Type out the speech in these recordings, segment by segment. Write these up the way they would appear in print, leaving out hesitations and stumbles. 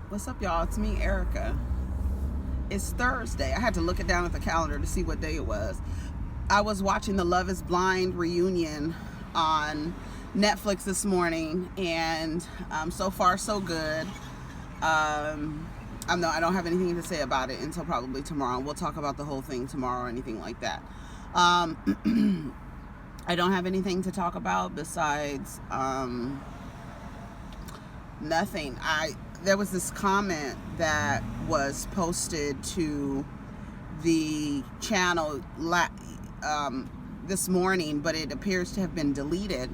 What's up, y'all? It's me, Erica. It's Thursday. I had to look it down at the calendar to see what day it was. I was watching the Love is Blind reunion on Netflix this morning, and so far so good. I don't have anything to say about it until probably tomorrow. We'll talk about the whole thing tomorrow or anything like that. I don't have anything to talk about besides nothing. There was this comment that was posted to the channel this morning, but it appears to have been deleted.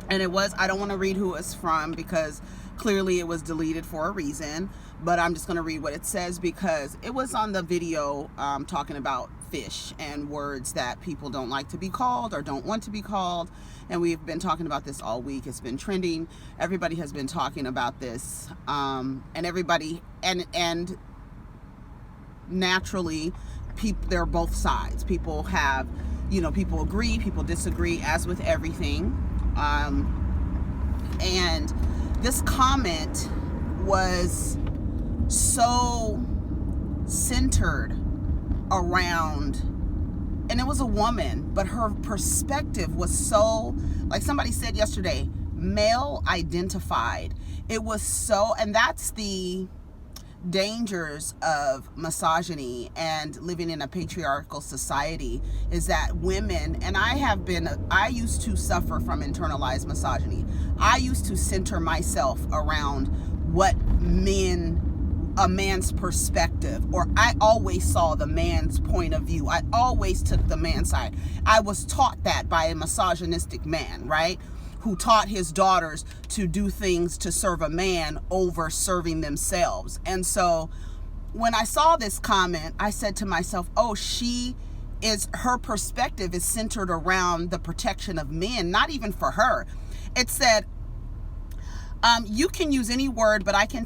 And it was, I don't want to read who it's from because clearly it was deleted for a reason, but I'm just going to read what it says because it was on the video talking about fish and words that people don't like to be called or don't want to be called. And we've been talking about this all week. It's been trending. Everybody has been talking about this. And everybody, and naturally, there are both sides. People have, people agree, people disagree, as with everything. And this comment was so centered around, and it was a woman, but her perspective was so, like somebody said yesterday, male identified. It was so, and that's the dangers of misogyny and living in a patriarchal society, is that women, and I used to suffer from internalized misogyny. I used to center myself around what a man's perspective, or I always saw the man's point of view. I always took the man's side. I was taught that by a misogynistic man, right? Who taught his daughters to do things to serve a man over serving themselves. And so when I saw this comment, I said to myself, oh, her perspective is centered around the protection of men, not even for her. It said, you can use any word, but I can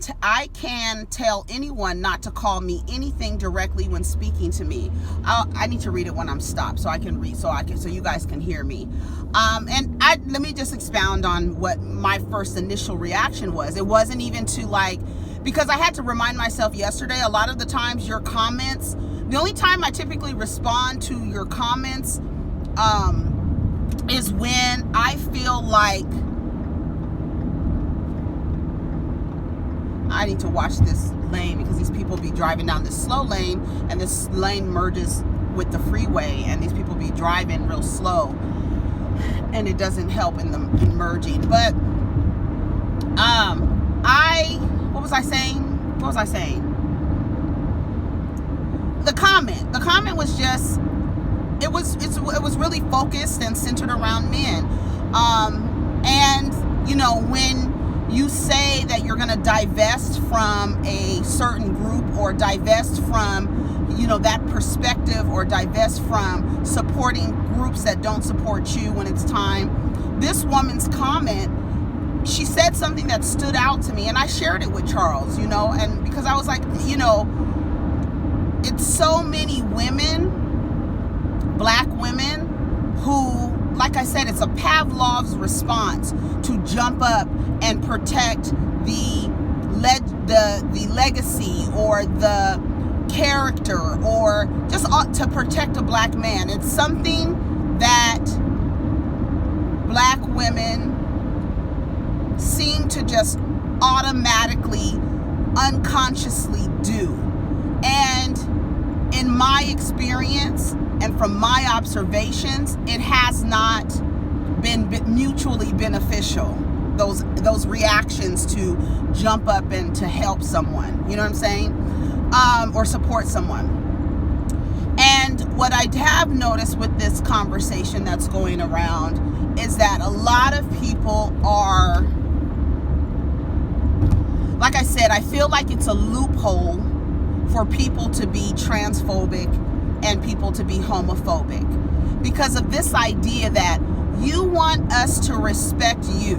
tell anyone not to call me anything directly when speaking to me. I need to read it when I'm stopped so I can read, so you guys can hear me. Let me just expound on what my first initial reaction was. It wasn't even to because I had to remind myself yesterday, a lot of the times your comments, the only time I typically respond to your comments is when I feel like I need to watch this lane because these people be driving down this slow lane, and this lane merges with the freeway, and these people be driving real slow, and it doesn't help in the merging. But what was I saying? The comment was just, it was really focused and centered around men. And when you say that you're going to divest from a certain group, or divest from, that perspective, or divest from supporting groups that don't support you when it's time. This woman's comment, she said something that stood out to me, and I shared it with Charles, and because I was like, it's so many women, black women, who, like I said, it's a Pavlov's response to jump up and protect the legacy or the character, or just to protect a black man. It's something that black women seem to just automatically, unconsciously do. And in my experience and from my observations, it has not been mutually beneficial. Those reactions to jump up and to help someone, you know what I'm saying? Or support someone. And what I have noticed with this conversation that's going around is that a lot of people are, like I said, I feel like it's a loophole for people to be transphobic and people to be homophobic, because of this idea that you want us to respect you,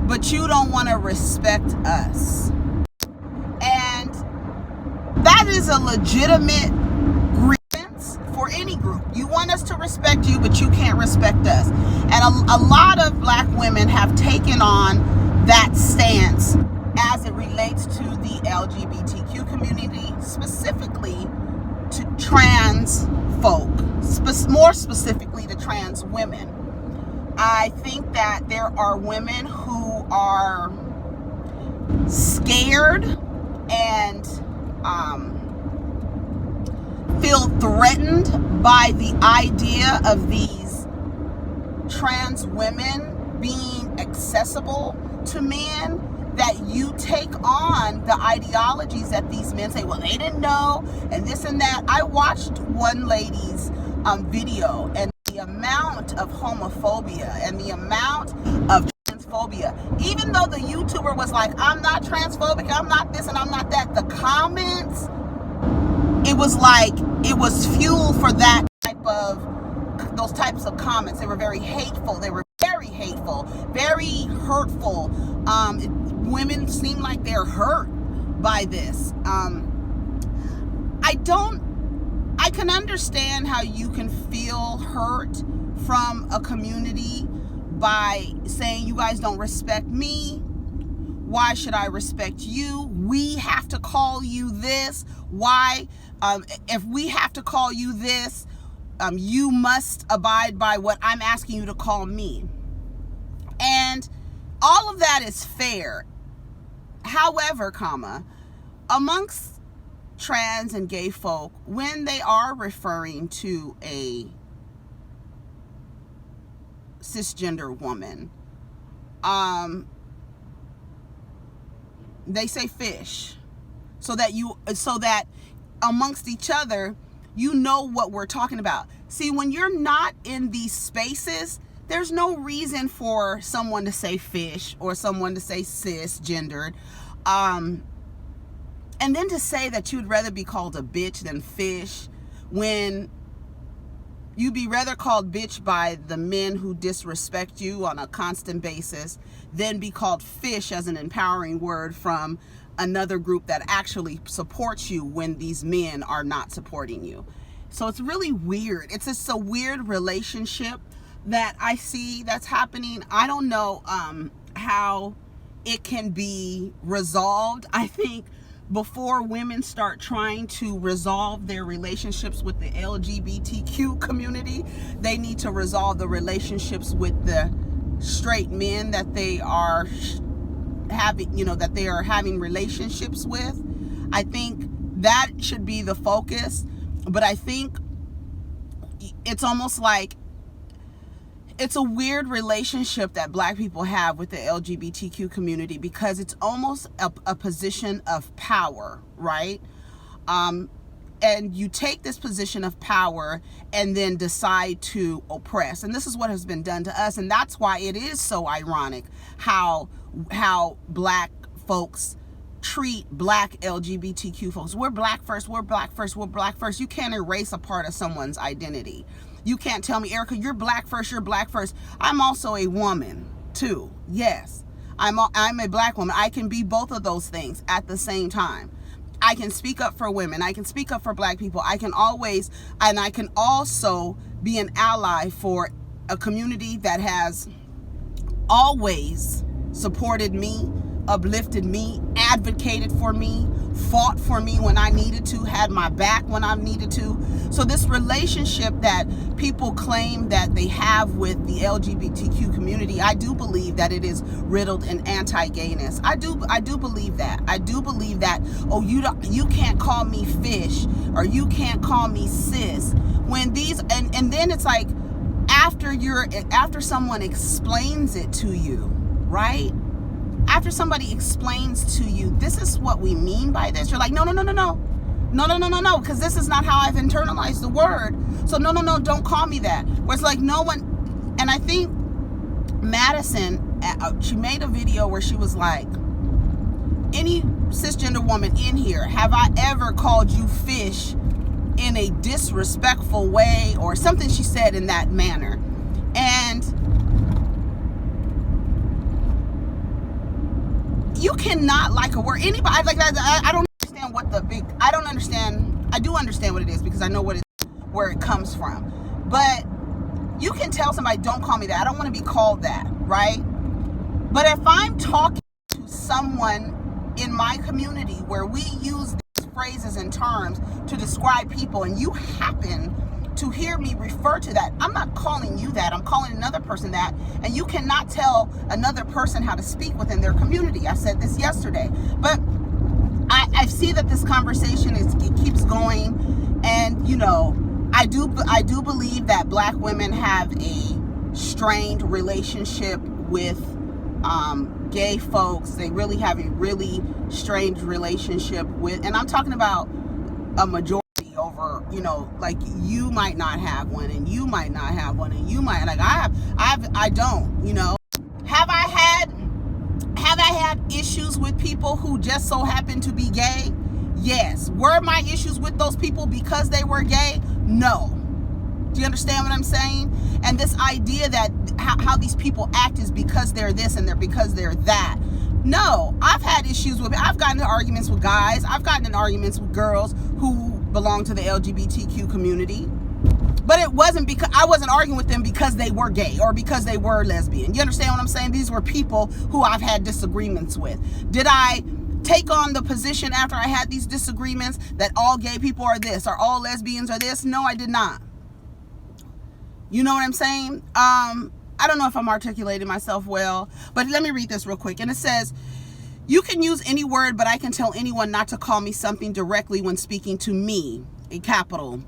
but you don't want to respect us. And that is a legitimate grievance for any group. You want us to respect you, but you can't respect us. And a lot of black women have taken on that stance as it relates to the LGBTQ community, specifically to trans folk, more specifically to trans women. I think that there are women who are scared and feel threatened by the idea of these trans women being accessible to men, that you take on the ideologies that these men say, well, they didn't know, and this and that. I watched one lady's video, and the amount of homophobia and the amount of transphobia, even though the YouTuber was like, I'm not transphobic, I'm not this and I'm not that, the comments, it was like, it was fuel for that type of, those types of comments. They were very hateful. They were very hateful, very hurtful. Women seem like they're hurt by this. I can understand how you can feel hurt from a community by saying, you guys don't respect me. Why should I respect you? We have to call you this. Why? If we have to call you this, you must abide by what I'm asking you to call me. And all of that is fair. However, amongst trans and gay folk, when they are referring to a cisgender woman, they say fish, so that amongst each other, you know what we're talking about. See, when you're not in these spaces, there's no reason for someone to say fish or someone to say cisgendered. And then to say that you'd rather be called a bitch than fish, when you'd be rather called bitch by the men who disrespect you on a constant basis than be called fish as an empowering word from another group that actually supports you when these men are not supporting you. So it's really weird. It's just a weird relationship that I see that's happening. I don't know how it can be resolved. I think before women start trying to resolve their relationships with the LGBTQ community, they need to resolve the relationships with the straight men that they are having relationships with. I think that should be the focus. But I think it's almost like it's a weird relationship that Black people have with the LGBTQ community, because it's almost a position of power, right? And you take this position of power and then decide to oppress. And this is what has been done to us. And that's why it is so ironic how Black folks treat Black LGBTQ folks. We're Black first, we're Black first, we're Black first. You can't erase a part of someone's identity. You can't tell me, Erica, you're Black first, you're Black first. I'm also a woman too. Yes, I'm a Black woman. I can be both of those things at the same time. I can speak up for women. I can speak up for Black people. I can also be an ally for a community that has always supported me, uplifted me, advocated for me, fought for me when I needed to, had my back when I needed to. So this relationship that people claim that they have with the LGBTQ community, I do believe that it is riddled in anti-gayness. I do believe that. I do believe that, oh, you can't call me fish, or you can't call me cis. When these and then it's like after someone explains it to you, right? After somebody explains to you, this is what we mean by this, you're like, no, because this is not how I've internalized the word. So no, don't call me that. Where it's like no one, and I think Madison, she made a video where she was like, any cisgender woman in here, have I ever called you fish in a disrespectful way, or something she said in that manner. And you cannot like a word. Anybody like that. I don't understand what I don't understand. I do understand what it is, because I know where it comes from. But you can tell somebody, don't call me that. I don't want to be called that, right? But if I'm talking to someone my community where we use these phrases and terms to describe people, and you happen to hear me refer to that, I'm not calling you that, I'm calling another person that, and you cannot tell another person how to speak within their community. I said this yesterday, but I see that this conversation it keeps going, and you know, I do believe that black women have a strained relationship with gay folks. They really have a really strange relationship with, and I'm talking about a majority over, you know, like you might not have one, and you might not have one, and you might, like I don't, you know. Have I had issues with people who just so happen to be gay? Yes. Were my issues with those people because they were gay? No. Do you understand what I'm saying? And this idea that how these people act is because they're this and because they're that. No, I've had issues I've gotten into arguments with guys. I've gotten in arguments with girls who belong to the LGBTQ community. But it wasn't because I wasn't arguing with them because they were gay or because they were lesbian. You understand what I'm saying? These were people who I've had disagreements with. Did I take on the position after I had these disagreements that all gay people are this or all lesbians are this? No, I did not. You know what I'm saying? I don't know if I'm articulating myself well, but let me read this real quick. And it says, you can use any word, but I can tell anyone not to call me something directly when speaking to me, a capital.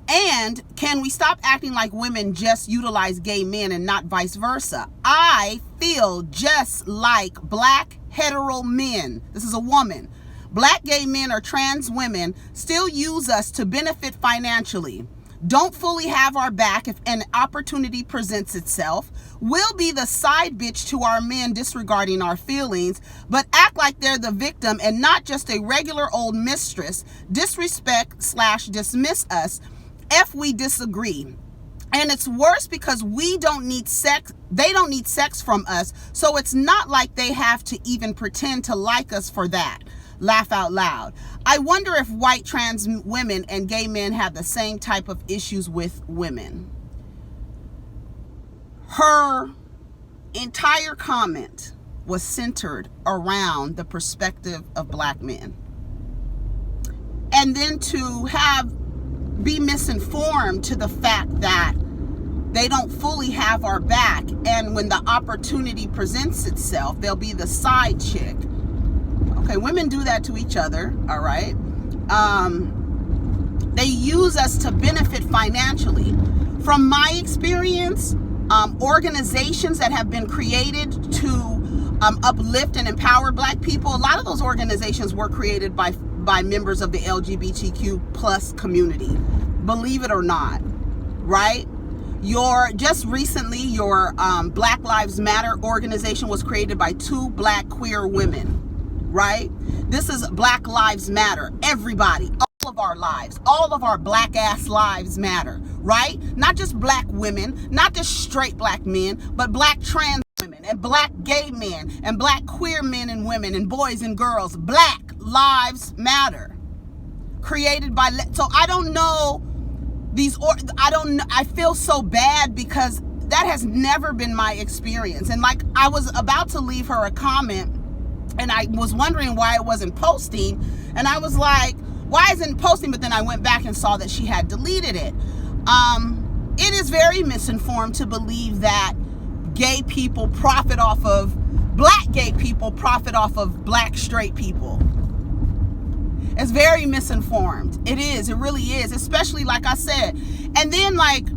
And can we stop acting like women just utilize gay men and not vice versa? I feel just like black hetero men. This is a woman. Black gay men or trans women still use us to benefit financially. Don't fully have our back if an opportunity presents itself. We'll be the side bitch to our men disregarding our feelings, but act like they're the victim and not just a regular old mistress. Disrespect/dismiss us if we disagree. And it's worse because we don't need sex. They don't need sex from us. So it's not like they have to even pretend to like us for that. Laugh out loud. I wonder if white trans women and gay men have the same type of issues with women. Her entire comment was centered around the perspective of black men. And then to be misinformed to the fact that they don't fully have our back, and when the opportunity presents itself, they'll be the side chick. Okay, women do that to each other, all right? They use us to benefit financially. From my experience, organizations that have been created to uplift and empower black people, a lot of those organizations were created by members of the LGBTQ plus community, believe it or not, right? Just recently, your Black Lives Matter organization was created by 2 black queer women, right? This is Black Lives Matter. Everybody, all of our lives, all of our black ass lives matter, right? Not just black women, not just straight black men, but black trans women and black gay men and black queer men and women and boys and girls. Black lives matter. Created by, so I don't know I feel so bad because that has never been my experience. And like, I was about to leave her a comment and I was wondering why it wasn't posting. And I was like, why isn't it posting? But then I went back and saw that she had deleted it. It is very misinformed to believe that gay people profit off of, black gay people profit off of black straight people. It's very misinformed. It is. It really is. Especially, like I said. And then, like,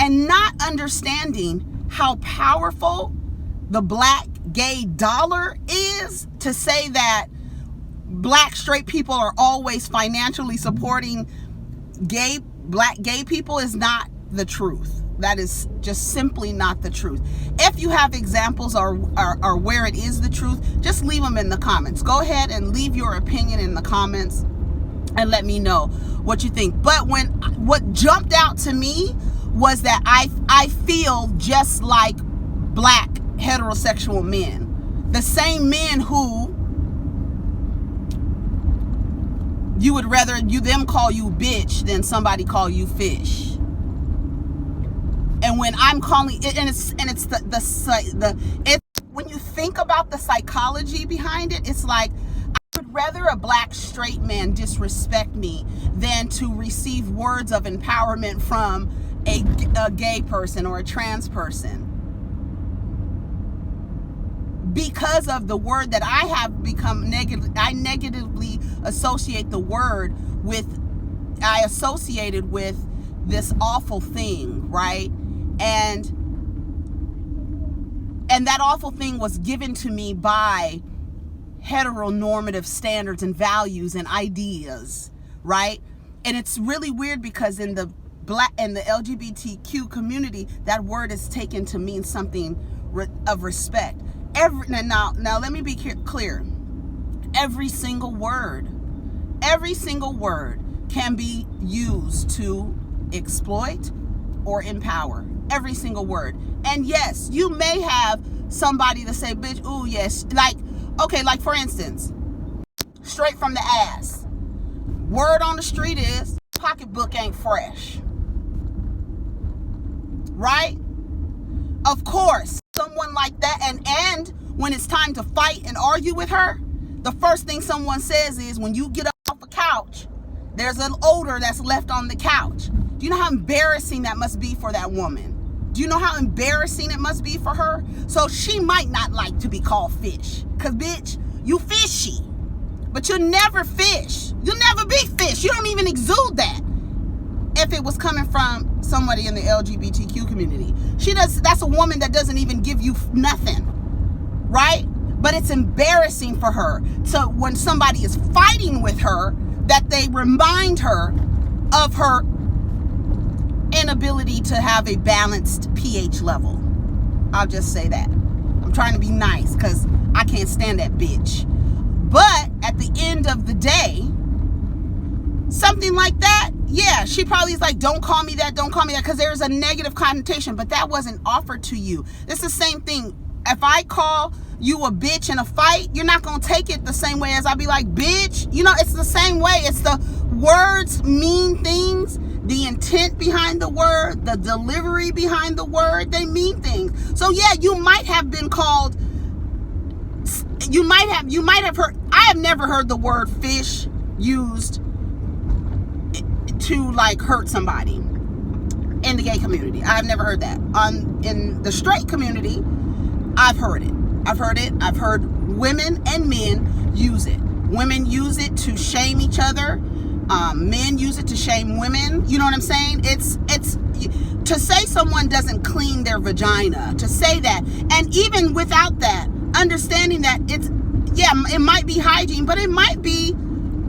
not understanding how powerful the black gay dollar is to say that black straight people are always financially supporting black gay people is not the truth. That is just simply not the truth. If you have examples or where it is the truth, just leave them in the comments. Go ahead and leave your opinion in the comments and let me know what you think. But what jumped out to me was that I feel just like black heterosexual men. The same men who you would rather them call you bitch than somebody call you fish. And when I'm calling it, and it's when you think think about the psychology behind it, it's like, I would rather a black straight man disrespect me than to receive words of empowerment from a gay person or a trans person, because of the word that I have become negative. I negatively associate the word with, I associated with this awful thing, right? And that awful thing was given to me by heteronormative standards and values and ideas, right? And it's really weird because in the LGBTQ community, that word is taken to mean something of respect. Now let me be clear. Every single word can be used to exploit or empower. Every single word. And yes, you may have somebody to say, bitch, ooh, yes. Like, okay, like for instance, straight from the ass. Word on the street is, pocketbook ain't fresh. Right? Of course, someone like that, and when it's time to fight and argue with her, the first thing someone says is, when you get up off a couch, there's an odor that's left on the couch. Do you know how embarrassing that must be for that woman? Do you know how embarrassing it must be for her? So she might not like to be called fish, because bitch, you fishy, but you'll never fish. You'll never be fish. You don't even exude that. If it was coming from somebody in the LGBTQ community, that's a woman that doesn't even give you nothing, right? But it's embarrassing for her. So when somebody is fighting with her, that they remind her of her inability to have a balanced pH level. I'll just say that. I'm trying to be nice because I can't stand that bitch. But at the end of the day, something like that, yeah, she probably is like, don't call me that, because there's a negative connotation, but that wasn't offered to you. It's the same thing. If I call you a bitch in a fight, you're not going to take it the same way as I'll be like, bitch. You know, it's the same way. It's the words mean things, the intent behind the word, the delivery behind the word, they mean things. So yeah, you might have been called, you might have heard, I have never heard the word fish used to like hurt somebody in the gay community. I've never heard that. In the straight community, I've heard it. I've heard women and men use it. Women use it to shame each other. Men use it to shame women. You know what I'm saying? It's to say someone doesn't clean their vagina, to say that, and even without that, understanding that it might be hygiene, but it might be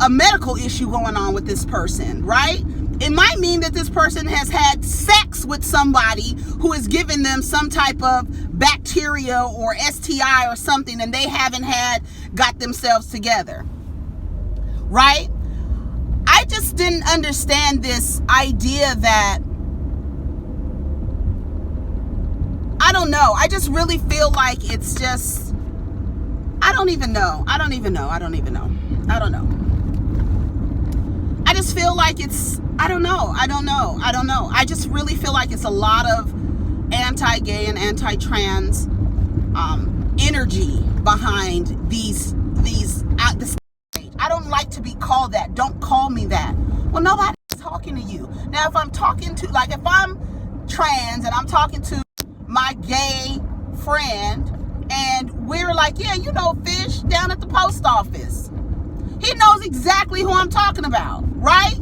a medical issue going on with this person, right? It might mean that this person has had sex with somebody who has given them some type of bacteria or STI or something, and they haven't got themselves together, right? I just didn't understand this idea that, I don't know. I just really feel like it's just, I don't know. I just feel like it's, I don't know. I just really feel like it's a lot of anti-gay and anti-trans energy behind this. I don't like to be called that. Don't call me that. Well, nobody's talking to you. Now, if I'm talking to, like, if I'm trans and I'm talking to my gay friend and we're like, yeah, you know, fish down at the post office. He knows exactly who I'm talking about, right?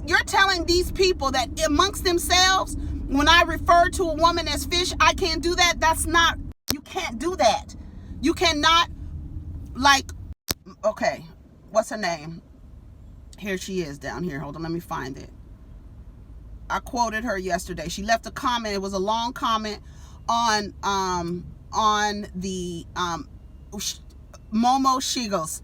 You're telling these people that amongst themselves, when I refer to a woman as fish, I can't do that. You can't do that. You cannot, like, okay, what's her name? Here she is down here. Hold on, let me find it. I quoted her yesterday. She left a comment. It was a long comment on the Momo Shiggles.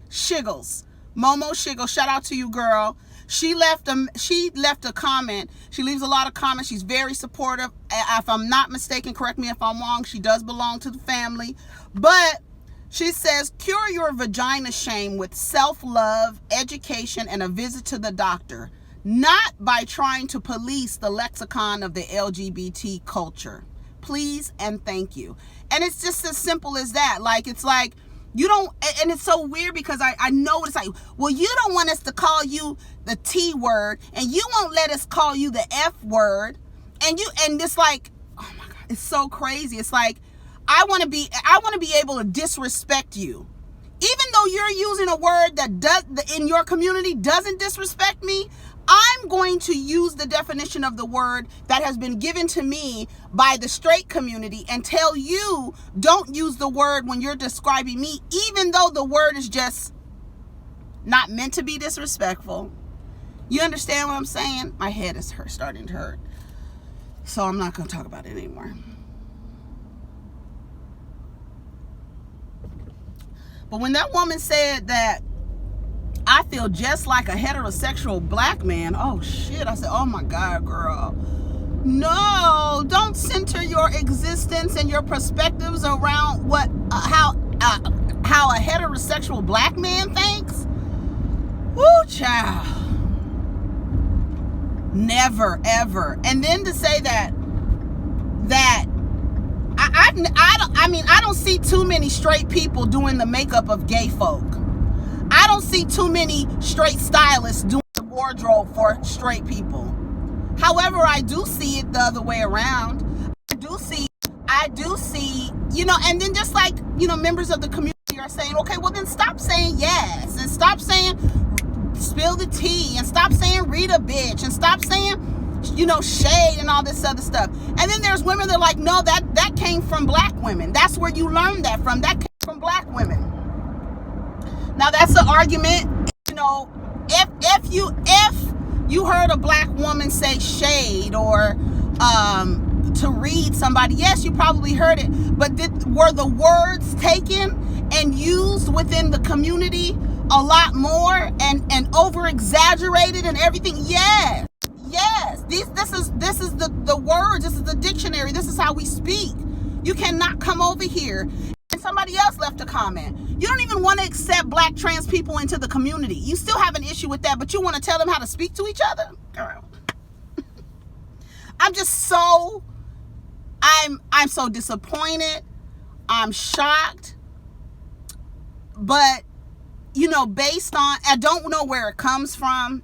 Momo Shiggles, shout out to you, girl. She left a comment. She leaves a lot of comments. She's very supportive. If I'm not mistaken, correct me if I'm wrong, she does belong to the family. But she says, cure your vagina shame with self-love, education, and a visit to the doctor, not by trying to police the lexicon of the LGBT culture. please and thank you. And it's just as simple as that. Like, it's like, you don't, and it's so weird because I know it's like, well, you don't want us to call you the T word, and you won't let us call you the F word, and it's like, oh my God, it's so crazy. It's like, I want to be able to disrespect you, even though you're using a word that in your community doesn't disrespect me. I'm going to use the definition of the word that has been given to me by the straight community and tell you don't use the word when you're describing me, even though the word is just not meant to be disrespectful. You understand what I'm saying? My head is starting to hurt. So I'm not going to talk about it anymore. But when that woman said that I feel just like a heterosexual black man, oh shit, I said, oh my God, girl. No, don't center your existence and your perspectives around how a heterosexual black man thinks. Woo, child. Never, ever. And then to say that I don't see too many straight people doing the makeup of gay folk. I don't see too many straight stylists doing the wardrobe for straight people. However, I do see it the other way around. I do see, and then just like, members of the community are saying, okay, well then stop saying yes, and stop saying spill the tea, and stop saying read a bitch, and stop saying, shade and all this other stuff. And then there's women that are like, no, that came from black women. That's where you learned that from. That came from black women. Now that's an argument, if you heard a black woman say shade or to read somebody, yes, you probably heard it, but were the words taken and used within the community a lot more and over exaggerated and everything? Yes. This is the words, this is the dictionary, this is how we speak. You cannot come over here. Somebody else left a comment. You don't even want to accept black trans people into the community. You still have an issue with that, but you want to tell them how to speak to each other? Girl. I'm so disappointed. I'm shocked. But, based on, I don't know where it comes from.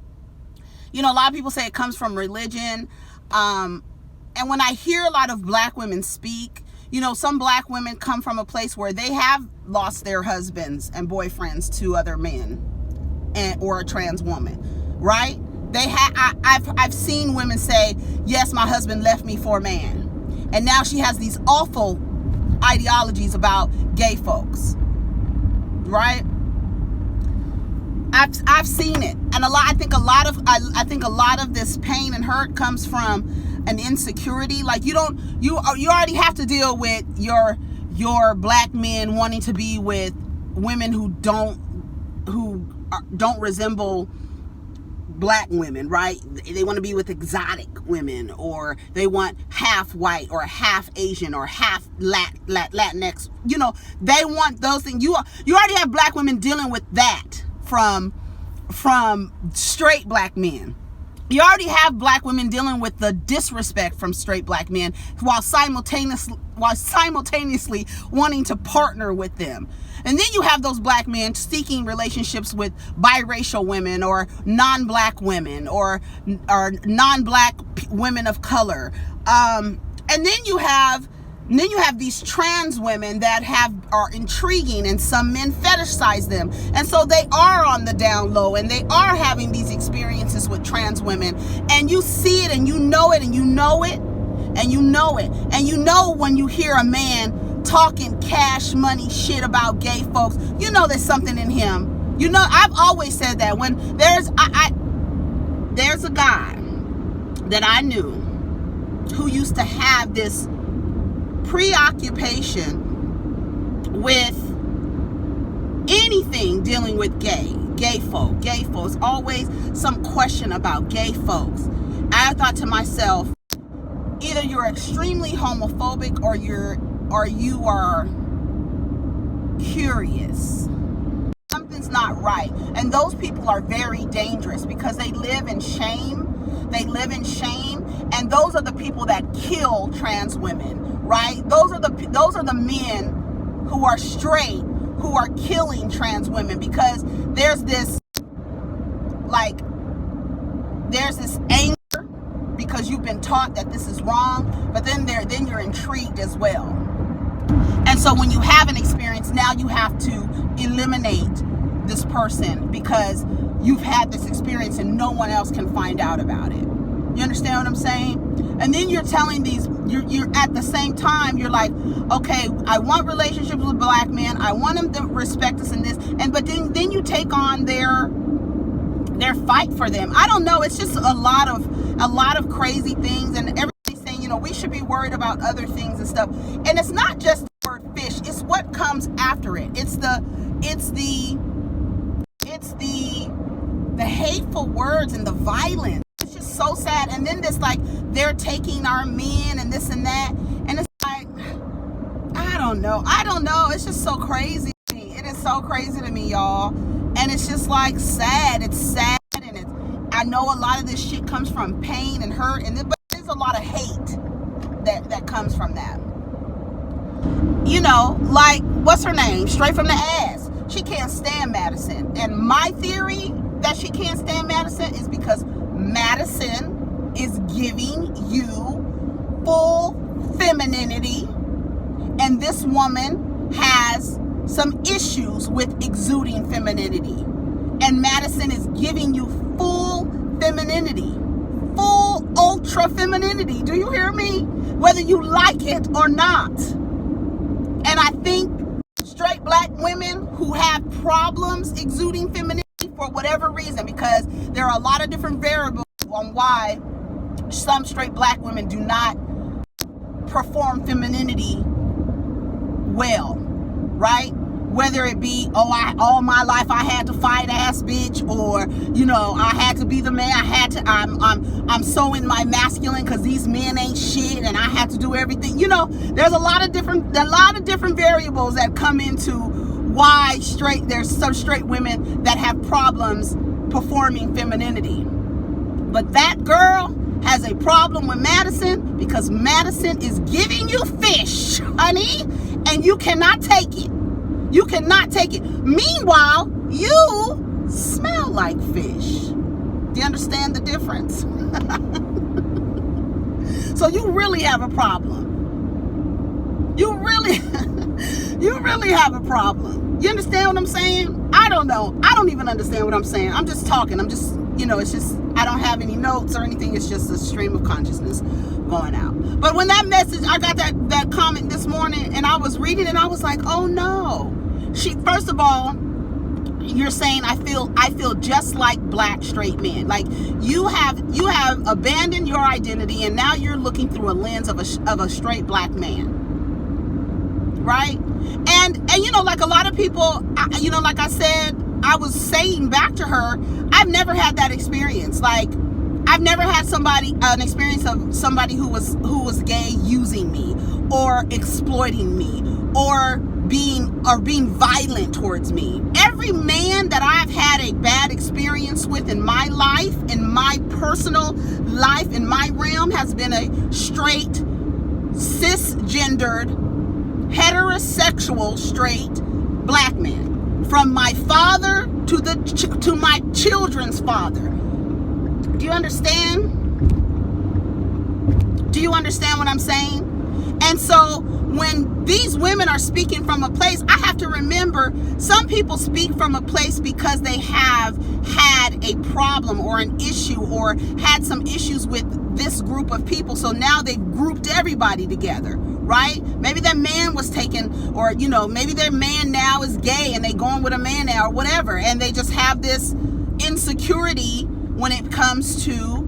A lot of people say it comes from religion. And when I hear a lot of black women speak, some black women come from a place where they have lost their husbands and boyfriends to other men or a trans woman, right? I've seen women say, yes, my husband left me for a man. And now she has these awful ideologies about gay folks, right? I've seen it. And I think a lot of this pain and hurt comes from an insecurity. Like you already have to deal with your black men wanting to be with women who don't resemble black women, right? They want to be with exotic women, or they want half white or half Asian or half Latinx. They want those things. You already have black women dealing with that from straight black men. You already have black women dealing with the disrespect from straight black men while simultaneously wanting to partner with them. And then you have those black men seeking relationships with biracial women or non-black women or non-black women of color. And then you have these trans women that are intriguing, and some men fetishize them. And so they are on the down low, and they are having these experiences with trans women. And you see it, and you know it, and you know it, and you know it. And you know when you hear a man talking cash money shit about gay folks, there's something in him. I've always said that when there's a guy that I knew who used to have this preoccupation with anything dealing with gay folks, always some question about gay folks. I thought to myself, either you're extremely homophobic or you are curious. Something's not right. And those people are very dangerous because they live in shame. They live in shame, and those are the people that kill trans women, right? Those are the men who are straight who are killing trans women, because there's this anger because you've been taught that this is wrong, but then you're intrigued as well. And so when you have an experience, now you have to eliminate this person because you've had this experience and no one else can find out about it. You understand what I'm saying? And then you're telling you're at the same time, you're like, okay, I want relationships with black men. I want them to respect us in this. But then you take on their fight for them. I don't know. It's just a lot of crazy things, and everybody's saying, we should be worried about other things and stuff. And it's not just the word fish. It's what comes after it. It's the hateful words and the violence. It's just so sad. And then this they're taking our men and this and that, and it's like, I don't know. It's just so crazy to me. It is so crazy to me, y'all. And it's just sad. It's sad, and I know a lot of this shit comes from pain and hurt, but there's a lot of hate that comes from that. What's her name? Straight from the ass. She can't stand Madison. And my theory that she can't stand Madison is because Madison is giving you full femininity, and this woman has some issues with exuding femininity. And Madison is giving you full femininity, full ultra femininity. Do you hear me? Whether you like it or not. And I think straight black women who have problems exuding femininity for whatever reason, because there are a lot of different variables on why some straight black women do not perform femininity well, right? Whether it be, all my life I had to fight ass bitch, or I had to be the man. I'm so in my masculine because these men ain't shit, and I had to do everything. There's a lot of different variables that come into why there's some straight women that have problems performing femininity. But that girl has a problem with Madison because Madison is giving you fish, honey, and you cannot take it. You cannot take it. Meanwhile, you smell like fish. Do you understand the difference? So you really have a problem. You really have a problem. You understand what I'm saying? I don't know. I don't even understand what I'm saying. I'm just talking. I'm just, it's just, I don't have any notes or anything. It's just a stream of consciousness going out. But when that message, I got that comment this morning, and I was reading it, and I was like, oh no. First of all, you're saying I feel just like black straight men. Like you have abandoned your identity, and now you're looking through a lens of a straight black man, right? And like a lot of people, like I said, I was saying back to her, I've never had that experience. Like I've never had an experience of somebody who was gay using me or exploiting me or being violent towards me. Every man that I've had a bad experience with in my life, in my personal life, in my realm, has been a straight, cisgendered, heterosexual, straight black man. From my father to my children's father. Do you understand? Do you understand what I'm saying? And so when these women are speaking from a place, I have to remember some people speak from a place because they have had a problem or an issue or had some issues with this group of people. So now they've grouped everybody together, right? Maybe their man was taken, or, maybe their man now is gay and they going with a man now or whatever. And they just have this insecurity when it comes to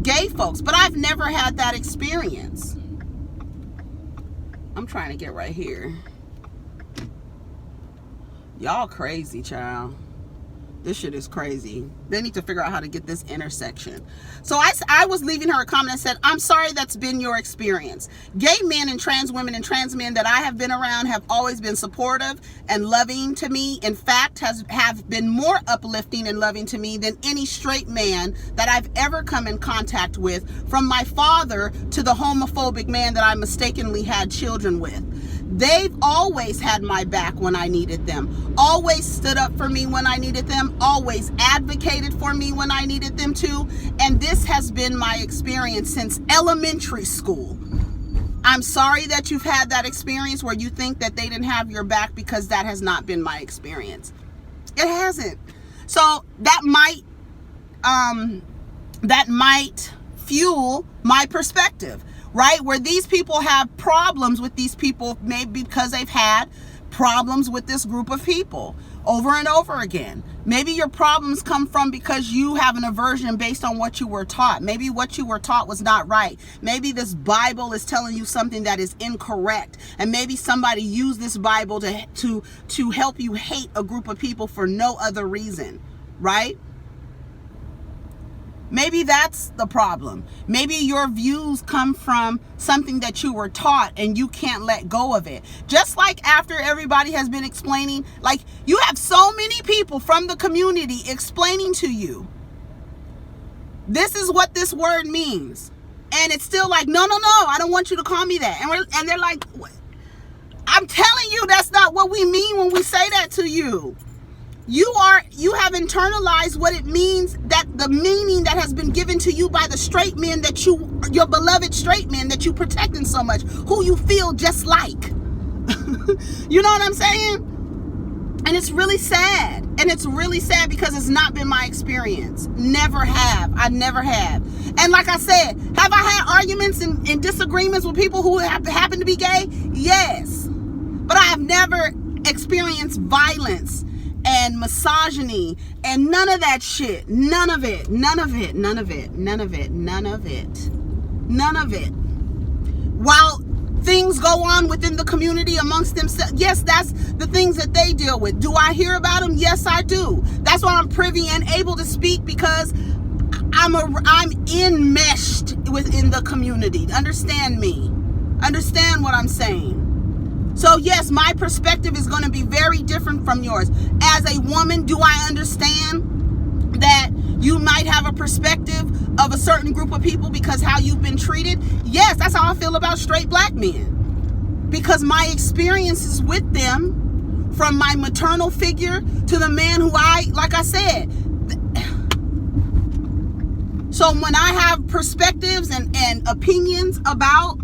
gay folks. But I've never had that experience. I'm trying to get right here. Y'all crazy, child. This shit is crazy. They need to figure out how to get this intersection. So I was leaving her a comment and said, I'm sorry that's been your experience. Gay men and trans women and trans men that I have been around have always been supportive and loving to me. In fact, have been more uplifting and loving to me than any straight man that I've ever come in contact with, from my father to the homophobic man that I mistakenly had children with. They've always had my back when I needed them, always stood up for me when I needed them, always advocated for me when I needed them to, and this has been my experience since elementary school. I'm sorry that you've had that experience where you think that they didn't have your back, because that has not been my experience. It hasn't. So that might fuel my perspective. Right? Where these people have problems with these people, maybe because they've had problems with this group of people over and over again. Maybe your problems come from because you have an aversion based on what you were taught. Maybe what you were taught was not right. Maybe this Bible is telling you something that is incorrect. And maybe somebody used this Bible to help you hate a group of people for no other reason. Right? Maybe that's the problem. Maybe your views come from something that you were taught and you can't let go of it. Just like after everybody has been explaining, like you have so many people from the community explaining to you, this is what this word means. And it's still like, no, I don't want you to call me that. And they're like, I'm telling you, that's not what we mean when we say that to you. You have internalized what it means, that the meaning that has been given to you by the straight men that your beloved straight men that you protecting so much, who you feel just like. You know what I'm saying? And it's really sad. And it's really sad because it's not been my experience. Never have. I never have. And like I said, have I had arguments and disagreements with people who happen to be gay? Yes. But I have never experienced violence and misogyny and none of that shit. None of it. While things go on within the community amongst themselves, yes, that's the things that they deal with. Do I hear about them? Yes, I do. That's why I'm privy and able to speak, because I'm enmeshed within the community. Understand me. Understand what I'm saying. So yes, my perspective is going to be very different from yours. As a woman, do I understand that you might have a perspective of a certain group of people because how you've been treated? Yes, that's how I feel about straight black men. Because my experiences with them, from my maternal figure to the man who like I said. So when I have perspectives and opinions about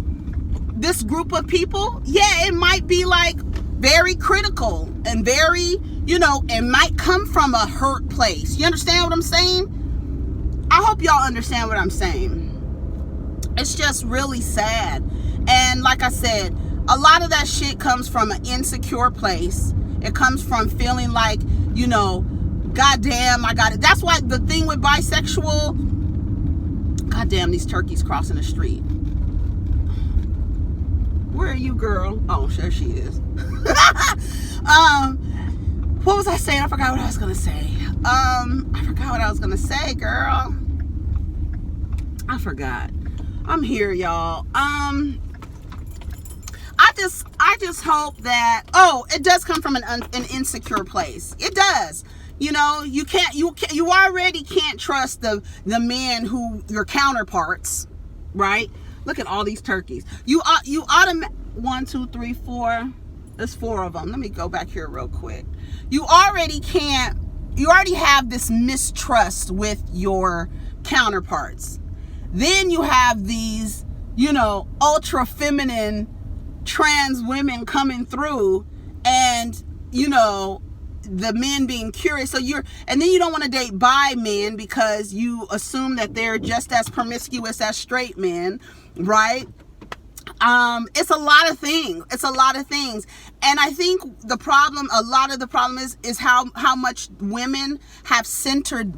this group of people, yeah, it might be like very critical and very, it might come from a hurt place. You understand what I'm saying? I hope y'all understand what I'm saying. It's just really sad. And like I said, a lot of that shit comes from an insecure place. It comes from feeling like, goddamn, I got it. That's why the thing with bisexual, goddamn, these turkeys crossing the street. Where are you, girl? Oh, there she is. What was I saying? I forgot what I was gonna say. Girl. I forgot. I'm here, y'all. I just hope that, it does come from an insecure place. It does. You already can't trust the men who your counterparts, right? Look at all these turkeys. You 1, 2, 3, 4. There's 4 of them. Let me go back here real quick. You already have this mistrust with your counterparts. Then you have these, ultra feminine trans women coming through, and, the men being curious. And then you don't want to date bi men because you assume that they're just as promiscuous as straight men. Right? It's a lot of things. And I think a lot of the problem is how much women have centered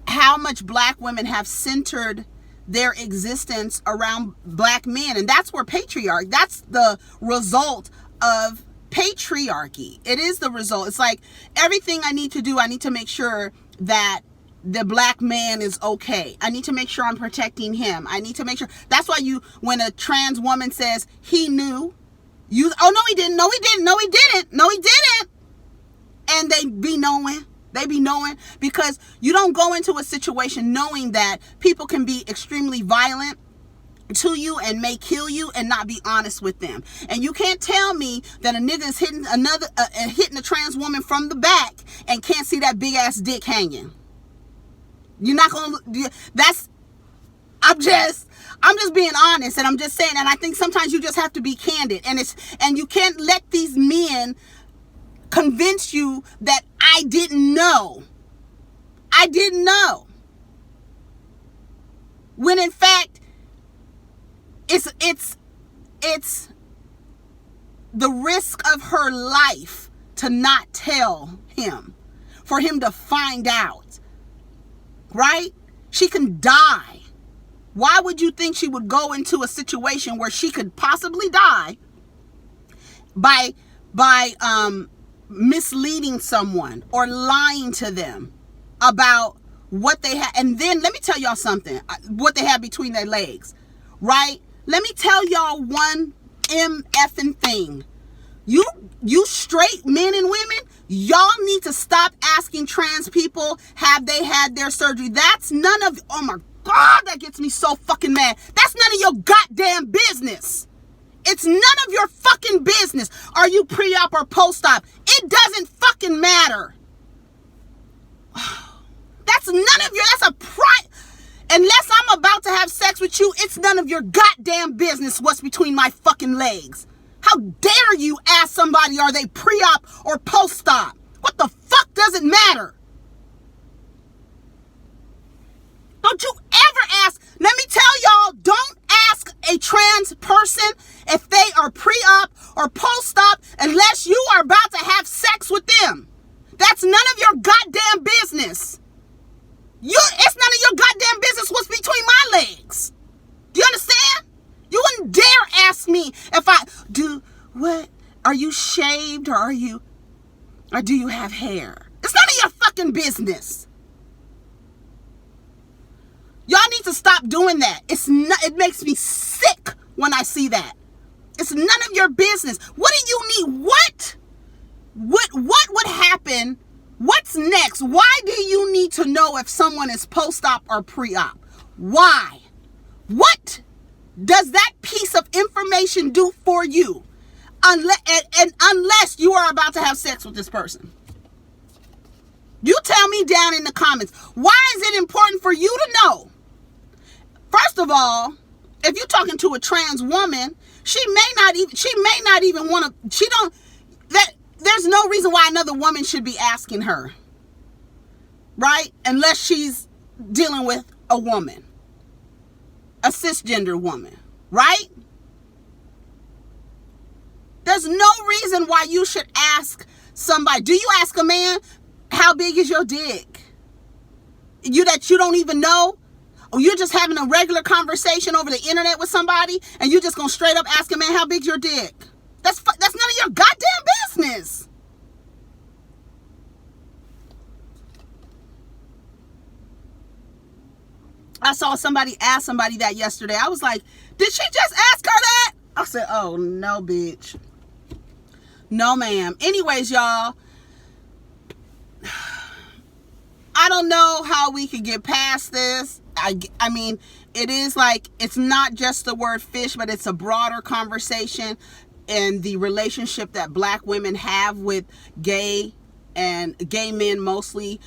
how much black women have centered their existence around black men. And that's where that's the result of patriarchy. It is the result. It's like everything I need to do, I need to make sure that the black man is okay. I need to make sure I'm protecting him. I need to make sure. That's why when a trans woman says he knew, oh no he didn't, no he didn't, no he didn't, no he didn't. And they be knowing. They be knowing, because you don't go into a situation knowing that people can be extremely violent to you and may kill you and not be honest with them. And you can't tell me that a nigga is hitting hitting a trans woman from the back and can't see that big ass dick hanging. You're not gonna. I'm just being honest, and I'm just saying. And I think sometimes you just have to be candid, and you can't let these men convince you that I didn't know. I didn't know. When in fact, it's the risk of her life to not tell him, for him to find out, right? She can die. Why would you think she would go into a situation where she could possibly die by misleading someone or lying to them about what they had? And then let me tell y'all something, what they have between their legs, right? Let me tell y'all one effing thing. You straight men and women, y'all need to stop asking trans people, have they had their surgery? That's none of, oh my God, that gets me so fucking mad. That's none of your goddamn business. It's none of your fucking business. Are you pre-op or post-op? It doesn't fucking matter. That's none of your, that's a unless I'm about to have sex with you, it's none of your goddamn business what's between my fucking legs. How dare you ask somebody, are they pre-op or post-op? What the fuck does it matter? Don't you ever ask, let me tell y'all, don't ask a trans person if they are pre-op or post-op unless you are about to have sex with them. That's none of your goddamn business. It's none of your goddamn business what's between my legs. Do you understand? You wouldn't dare ask me if I do what? Are you shaved or do you have hair? It's none of your fucking business. Y'all need to stop doing that. It makes me sick when I see that. It's none of your business. What do you need? What would happen? What's next? Why do you need to know if someone is post-op or pre-op? Why? What does that piece of information do for you? Unless you are about to have sex with this person. You tell me down in the comments, why is it important for you to know? First of all, if you're talking to a trans woman, she may not even want to, there's no reason why another woman should be asking her, right? Unless she's dealing with a woman, a cisgender woman, right? There's no reason why you should ask somebody. Do you ask a man, how big is your dick? That you don't even know? Or you're just having a regular conversation over the internet with somebody and you're just gonna straight up ask a man, how big's your dick? That's none of your goddamn business. I saw somebody ask somebody that yesterday. I was like, did she just ask her that? I said, oh, no, bitch. No, ma'am. Anyways, y'all, I don't know how we could get past this. I mean, it is like, it's not just the word fish, but it's a broader conversation in the relationship that black women have with gay men mostly,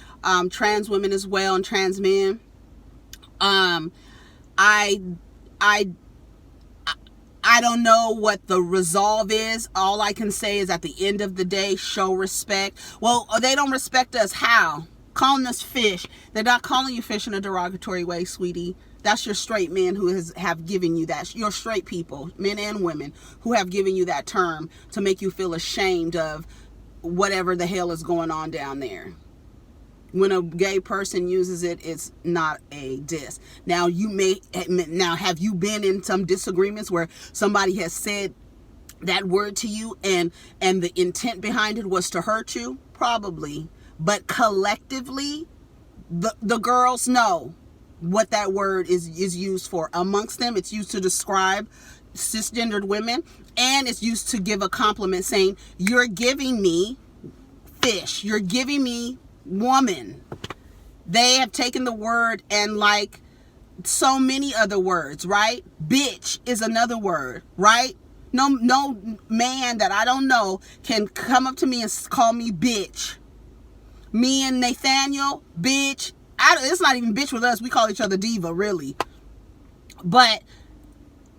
trans women as well, and trans men. I don't know what the resolve is. All I can say is at the end of the day, show respect. Well, they don't respect us. How? Calling us fish. They're not calling you fish in a derogatory way, sweetie. That's your straight men who have given you that. Your straight people, men and women, who have given you that term to make you feel ashamed of whatever the hell is going on down there. When a gay person uses it, it's not a diss. Now, have you been in some disagreements where somebody has said that word to you and the intent behind it was to hurt you? Probably. But collectively, the girls know what that word is used for. Amongst them, it's used to describe cisgendered women, and it's used to give a compliment saying, you're giving me fish, you're giving me woman. They have taken the word and like so many other words, right? Bitch is another word, right? No man that I don't know can come up to me and call me bitch. Me and Nathaniel, bitch. It's not even bitch with us. We call each other diva, really. But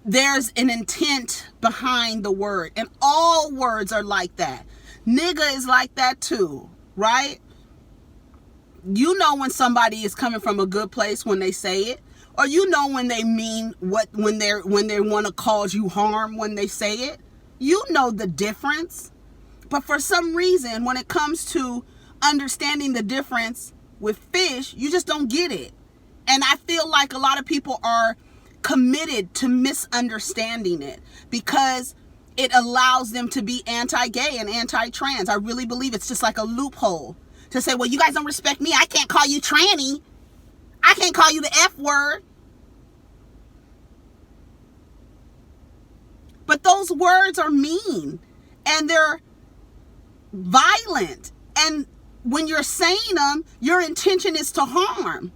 there's an intent behind the word. And all words are like that. Nigga is like that too, right? You know when somebody is coming from a good place when they say it. Or you know when they mean when they want to cause you harm when they say it. You know the difference. But for some reason, when it comes to understanding the difference with fish, you just don't get it. And I feel like a lot of people are committed to misunderstanding it because it allows them to be anti-gay and anti-trans. I really believe it's just like a loophole to say, well, you guys don't respect me. I can't call you tranny. I can't call you the F word. But those words are mean and they're violent. And when you're saying them, your intention is to harm.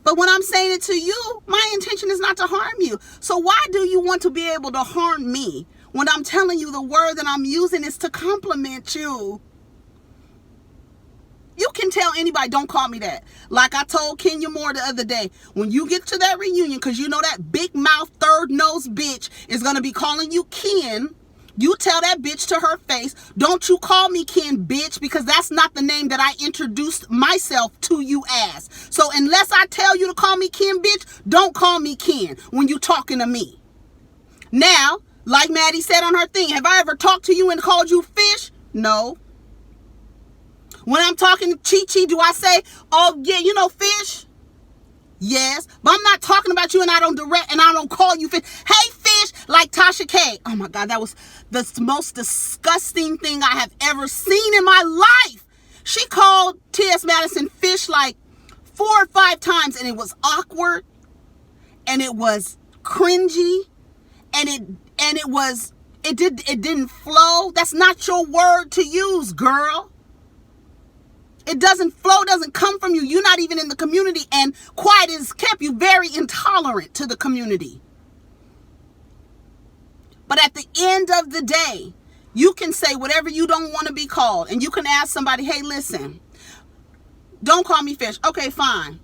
But when I'm saying it to you, my intention is not to harm you. So why do you want to be able to harm me when I'm telling you the word that I'm using is to compliment you? You can tell anybody, don't call me that. Like I told Kenya Moore the other day, when you get to that reunion, because you know that big mouth, third nose bitch is going to be calling you Ken, you tell that bitch to her face, don't you call me Ken, bitch, because that's not the name that I introduced myself to you as. So unless I tell you to call me Ken, bitch, don't call me Ken when you talking to me. Now, like Maddie said on her thing, have I ever talked to you and called you fish? No. When I'm talking to Chi-Chi, do I say, oh, yeah, you know, fish? Yes. But I'm not talking about you and I don't call you fish. Hey, fish, like Tasha K. Oh, my God, that was the most disgusting thing I have ever seen in my life. She called T.S. Madison fish like 4 or 5 times, and it was awkward, and it was cringy, and it didn't flow. That's not your word to use, girl. It doesn't flow, doesn't come from you. You're not even in the community, and quiet is kept. You very intolerant to the community. But at the end of the day, you can say whatever you don't want to be called, and you can ask somebody, hey, listen, don't call me fish. Okay, fine.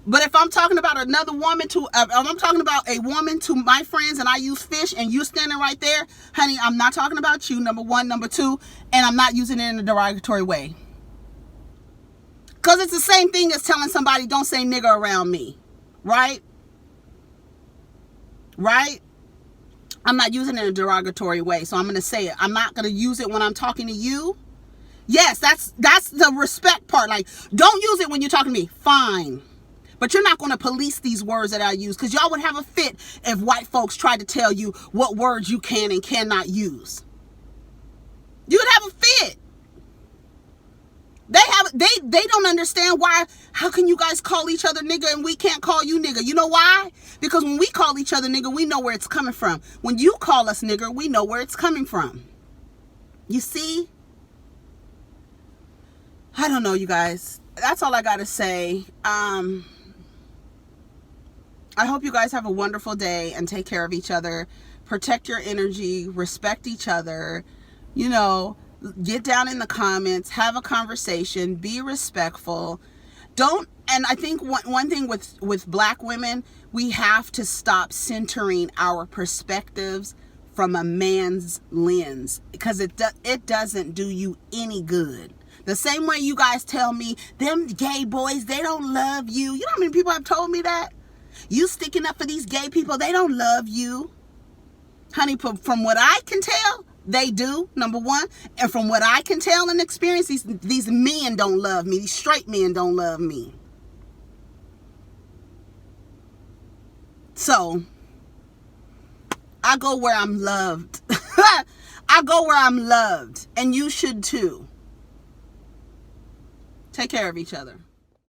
But if I'm talking about another woman I'm talking about a woman to my friends and I use fish and you standing right there, honey, I'm not talking about you, number one. Number two, and I'm not using it in a derogatory way. Because it's the same thing as telling somebody, don't say nigger around me. Right? Right? I'm not using it in a derogatory way, so I'm going to say it. I'm not going to use it when I'm talking to you. Yes, that's the respect part. Like, don't use it when you're talking to me. Fine. But you're not going to police these words that I use, because y'all would have a fit if white folks tried to tell you what words you can and cannot use. You would have a fit. They don't understand why. How can you guys call each other nigga and we can't call you nigga? You know why? Because when we call each other nigga, we know where it's coming from. When you call us nigger, we know where it's coming from. You see? I don't know, you guys. That's all I got to say. I hope you guys have a wonderful day and take care of each other. Protect your energy. Respect each other. You know, get down in the comments, have a conversation, be respectful. And I think one thing with black women, we have to stop centering our perspectives from a man's lens, because it doesn't do you any good. The same way you guys tell me, them gay boys, they don't love you. You know how many people have told me that? You sticking up for these gay people, they don't love you. Honey, from what I can tell, they do, number one. And from what I can tell and experience, these men don't love me. These straight men don't love me. So, I go where I'm loved. I go where I'm loved, and you should too. Take care of each other.